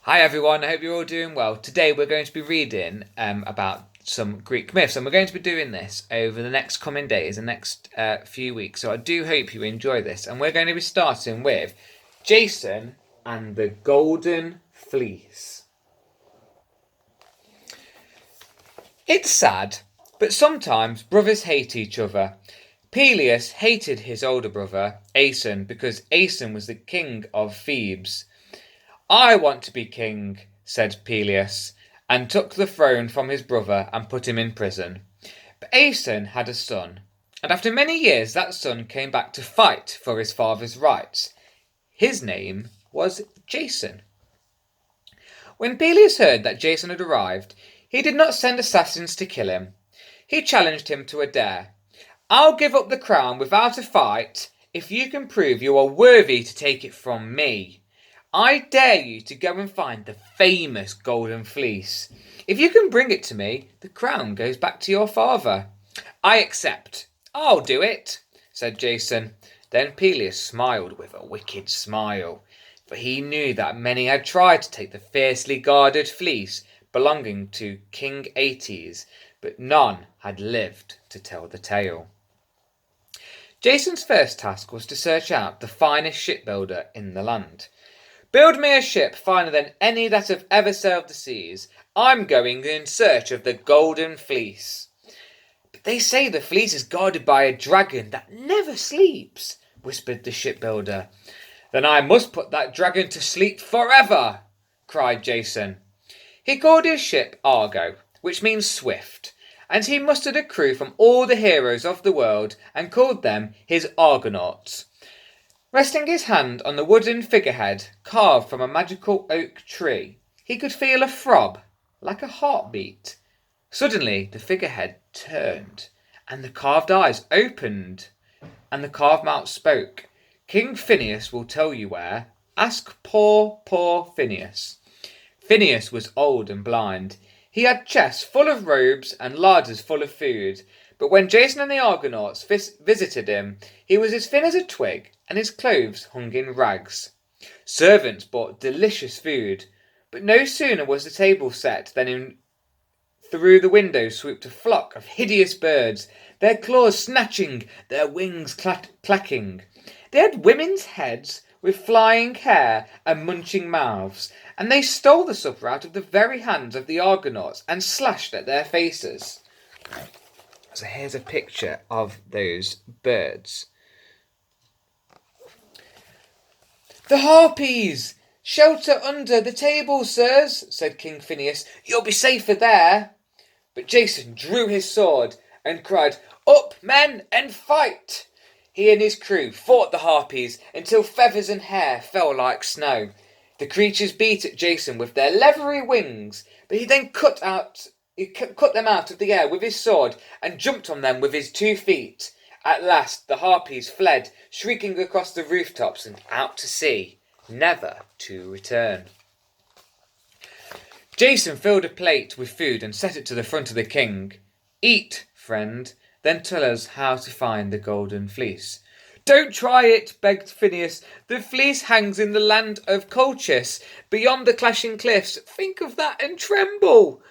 Hi everyone, I hope you're all doing well. Today we're going to be reading about some Greek myths, and we're going to be doing this over the next coming days, the next few weeks. So I do hope you enjoy this, and we're going to be starting with Jason and the Golden Fleece. It's sad, but sometimes brothers hate each other. Peleus hated his older brother, Aeson, because Aeson was the king of Thebes. I want to be king, said Peleus, and took the throne from his brother and put him in prison. But Aeson had a son, and after many years that son came back to fight for his father's rights. His name was Jason. When Peleus heard that Jason had arrived, he did not send assassins to kill him. He challenged him to a dare. I'll give up the crown without a fight if you can prove you are worthy to take it from me. I dare you to go and find the famous Golden Fleece. If you can bring it to me, the crown goes back to your father. I accept. I'll do it, said Jason. Then Peleus smiled with a wicked smile, for he knew that many had tried to take the fiercely guarded fleece belonging to King Aeetes, but none had lived to tell the tale. Jason's first task was to search out the finest shipbuilder in the land. Build me a ship finer than any that have ever sailed the seas. I'm going in search of the Golden Fleece. But they say the fleece is guarded by a dragon that never sleeps, whispered the shipbuilder. Then I must put that dragon to sleep forever, cried Jason. He called his ship Argo, which means swift, and he mustered a crew from all the heroes of the world and called them his Argonauts. Resting his hand on the wooden figurehead carved from a magical oak tree, he could feel a throb, like a heartbeat. Suddenly the figurehead turned, and the carved eyes opened, and the carved mouth spoke. King Phineus will tell you where. Ask poor Phineus. Phineus was old and blind. He had chests full of robes and larders full of food. But when Jason and the Argonauts visited him, he was as thin as a twig, and his clothes hung in rags. Servants brought delicious food, but no sooner was the table set than through the window swooped a flock of hideous birds, their claws snatching, their wings clacking. They had women's heads with flying hair and munching mouths, and they stole the supper out of the very hands of the Argonauts and slashed at their faces. So here's a picture of those birds. The harpies! Shelter under the table, sirs, said King Phineus. You'll be safer there. But Jason drew his sword and cried, Up, men, and fight! He and his crew fought the harpies until feathers and hair fell like snow. The creatures beat at Jason with their leathery wings, but he then cut them out of the air with his sword and jumped on them with his 2 feet. At last the harpies fled, shrieking across the rooftops and out to sea, never to return. Jason filled a plate with food and set it to the front of the king. Eat, friend, then tell us how to find the Golden Fleece. Don't try it, begged Phineus. The fleece hangs in the land of Colchis, beyond the clashing cliffs. Think of that and tremble.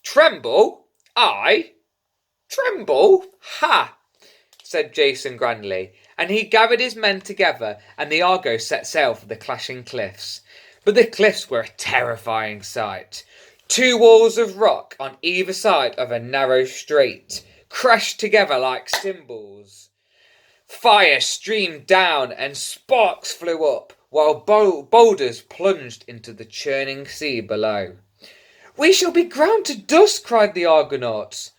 Tremble? I? Tremble? Ha! Said Jason grandly, and he gathered his men together, and the Argo set sail for the clashing cliffs. But the cliffs were a terrifying sight. 2 walls of rock on either side of a narrow strait crashed together like cymbals. Fire streamed down and sparks flew up, while boulders plunged into the churning sea below. We shall be ground to dust, cried the Argonauts.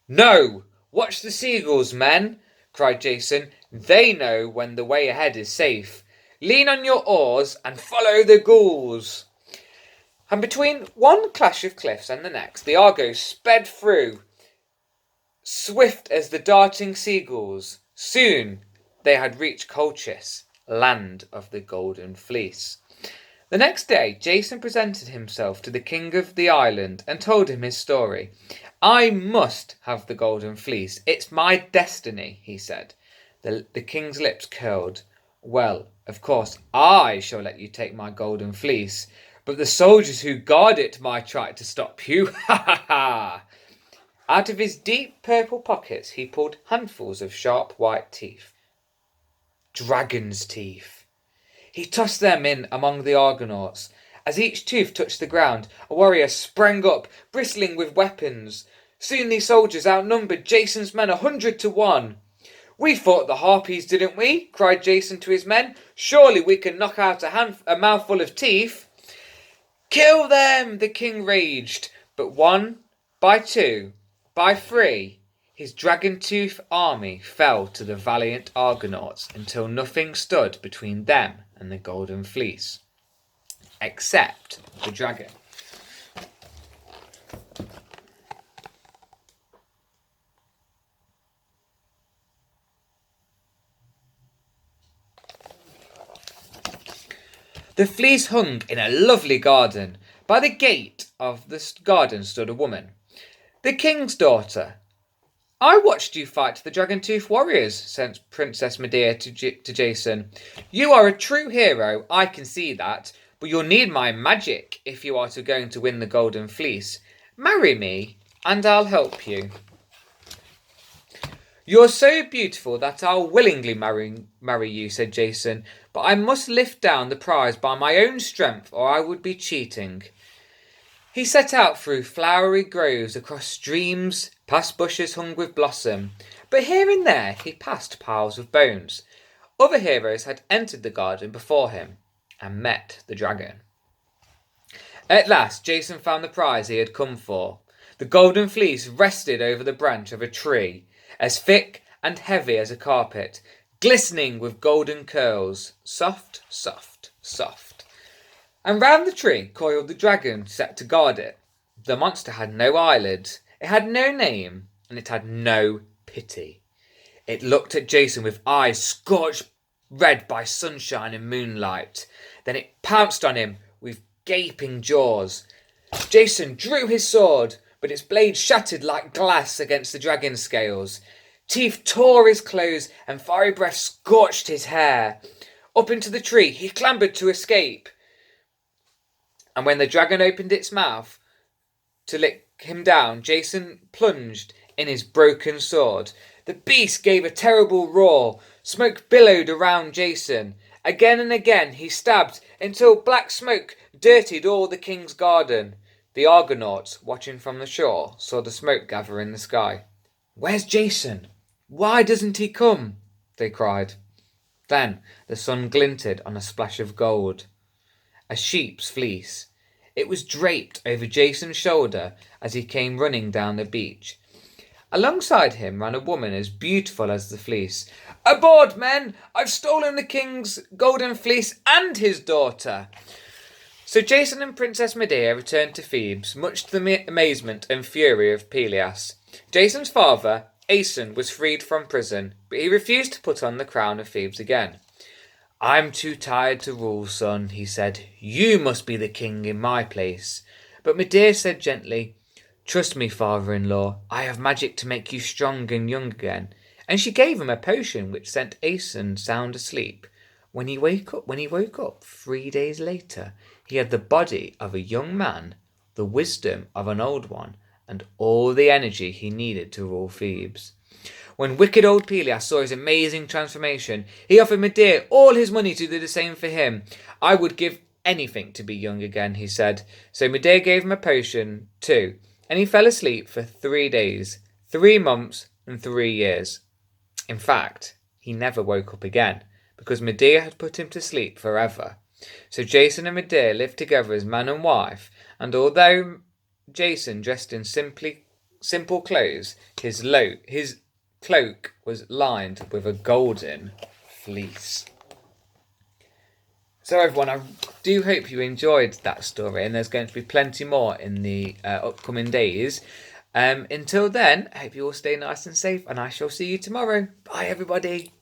No! Watch the seagulls, men, cried Jason. They know when the way ahead is safe. Lean on your oars and follow the ghouls. And between one clash of cliffs and the next, the Argo sped through, swift as the darting seagulls. Soon they had reached Colchis, land of the Golden Fleece. The next day, Jason presented himself to the king of the island and told him his story. I must have the Golden Fleece. It's my destiny, he said. The king's lips curled. Well, of course, I shall let you take my Golden Fleece, but the soldiers who guard it might try to stop you. Ha ha ha! Out of his deep purple pockets he pulled handfuls of sharp white teeth. Dragon's teeth. He tossed them in among the Argonauts. As each tooth touched the ground, a warrior sprang up, bristling with weapons. Soon these soldiers outnumbered Jason's men 100 to 1. "We fought the Harpies, didn't we?" cried Jason to his men. "Surely we can knock out a mouthful of teeth." "Kill them!" the king raged. But one, by two, by three, his dragon-tooth army fell to the valiant Argonauts until nothing stood between them and the Golden Fleece, except the dragon. The fleece hung in a lovely garden. By the gate of the garden stood a woman, the king's daughter. "I watched you fight the dragon-tooth warriors," said Princess Medea to Jason. "You are a true hero, I can see that, but you'll need my magic if you are going to win the Golden Fleece. Marry me, and I'll help you." "You're so beautiful that I'll willingly marry you," said Jason, "but I must lift down the prize by my own strength, or I would be cheating." He set out through flowery groves, across streams, past bushes hung with blossom, but here and there he passed piles of bones. Other heroes had entered the garden before him and met the dragon. At last Jason found the prize he had come for. The Golden Fleece rested over the branch of a tree, as thick and heavy as a carpet, glistening with golden curls, soft, soft, soft. And round the tree coiled the dragon set to guard it. The monster had no eyelids, it had no name, and it had no pity. It looked at Jason with eyes scorched red by sunshine and moonlight. Then it pounced on him with gaping jaws. Jason drew his sword, but its blade shattered like glass against the dragon's scales. Teeth tore his clothes, and fiery breath scorched his hair. Up into the tree he clambered to escape. And when the dragon opened its mouth to lick him down, Jason plunged in his broken sword. The beast gave a terrible roar. Smoke billowed around Jason. Again and again he stabbed until black smoke dirtied all the king's garden. The Argonauts, watching from the shore, saw the smoke gather in the sky. "Where's Jason? Why doesn't he come?" they cried. Then the sun glinted on a splash of gold. A sheep's fleece. It was draped over Jason's shoulder as he came running down the beach. Alongside him ran a woman as beautiful as the fleece. "Aboard, men! I've stolen the king's golden fleece and his daughter." So Jason and Princess Medea returned to Thebes, much to the amazement and fury of Pelias. Jason's father, Aeson, was freed from prison, but he refused to put on the crown of Thebes again. "I'm too tired to rule, son," he said. "You must be the king in my place." But Medea said gently, "Trust me, father-in-law, I have magic to make you strong and young again." And she gave him a potion which sent Aeson sound asleep. When he woke up 3 days later, he had the body of a young man, the wisdom of an old one, and all the energy he needed to rule Thebes. When wicked old Pelias saw his amazing transformation, he offered Medea all his money to do the same for him. "I would give anything to be young again," he said. So Medea gave him a potion too, and he fell asleep for 3 days, 3 months, and 3 years. In fact, he never woke up again, because Medea had put him to sleep forever. So Jason and Medea lived together as man and wife, and although Jason dressed in simple clothes, his cloak was lined with a golden fleece. So everyone, I do hope you enjoyed that story, and there's going to be plenty more in the upcoming days. Until then, I hope you all stay nice and safe, and I shall see you tomorrow. Bye everybody.